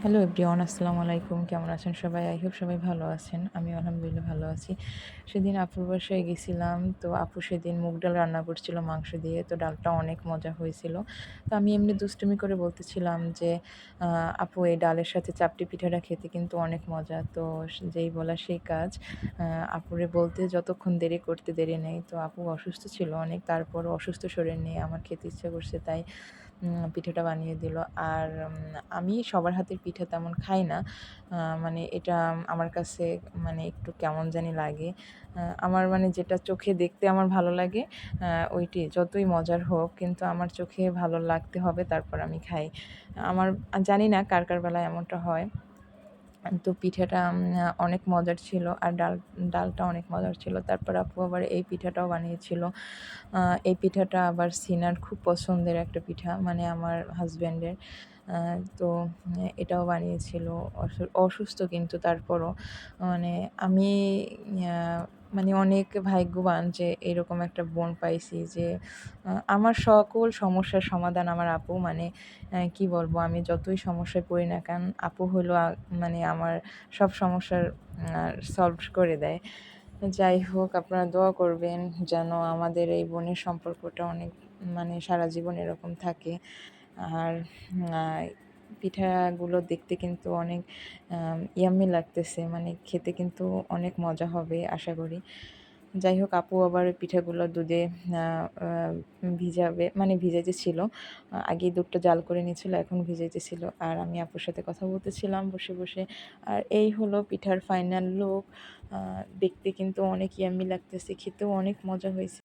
Hello everyone, আসসালামু আলাইকুম। কেমন আছেন সবাই? আই হোপ সবাই ভালো আছেন। আমি আলহামদুলিল্লাহ ভালো আছি। সেদিন আপুর বাসায় গেছিলাম। তো আপু সেদিন মুগ ডাল রান্না করছিল মাংস দিয়ে। তো ডালটা অনেক মজা হয়েছিল। তো আমি এমনি দুষ্টুমি করে বলতেছিলাম যে, আপু এই ডালের সাথে চাপটি পিঠাটা খেতে কিন্তু অনেক মজা। তো যেই বলা সেই কাজ। আপুরে বলতে যতক্ষণ দেরি করতে দেরি নেই। তো আপু অসুস্থ ছিল অনেক। তারপরও অসুস্থ শরীর নিয়ে আমার খেতে ইচ্ছা করছে তাই পিঠাটা বানিয়ে দিল। আর আমি সবার হাতের পিঠা তেমন খাই না। মানে এটা আমার কাছে মানে একটু কেমন জানি লাগে। আমার মানে যেটা চোখে দেখতে আমার ভালো লাগে ওইটি যতই মজার হোক কিন্তু আমার চোখে ভালো লাগতে হবে তারপর আমি খাই। আমার জানি না কার বেলায় এমনটা হয়। তো পিঠাটা অনেক মজার ছিল আর ডালটা অনেক মজার ছিল। তারপর আপু আবার এই পিঠাটাও বানিয়েছিল। আ এই পিঠাটা আবার সিনার খুব পছন্দের একটা পিঠা, মানে আমার হাসব্যান্ডের। আ তো এটাও বানিয়েছিল। অসুস্থ কিন্তু তারপরও মানে আমি আ মানে অনেক ভাগ্যবান যে এরকম একটা বোন পাইছি যে আমার সকল সমস্যার সমাধান আমার আপু। মানে কি বলবো, আমি যতই সমস্যায় পড়ি না কেন আপু হলো মানে আমার সব সমস্যার সলভ করে দেয়। যাই হোক, আপনারা দোয়া করবেন যেন আমাদের এই বোনের সম্পর্কটা অনেক মানে সারা জীবন এরকম থাকে। আর আ পিঠাগুলো দেখতে কিন্তু অনেক ইয়াম্মি লাগতেছে। মানে খেতে কিন্তু অনেক মজা হবে আশা করি। যাই হোক, আপু আবার ওই পিঠাগুলো দুধে আ আ ভিজাবে, মানে ভিজাইতেছিল। আগেই দুধটা জাল করে নিয়েছিল, এখন ভিজাইতেছিল। আর আমি আপুর সাথে কথা বলতেছিলাম বসে। আর এই হলো পিঠার ফাইনাল লুক। দেখতে কিন্তু অনেক ইয়াম্মি লাগতেছে, খেতেও অনেক মজা হয়েছে।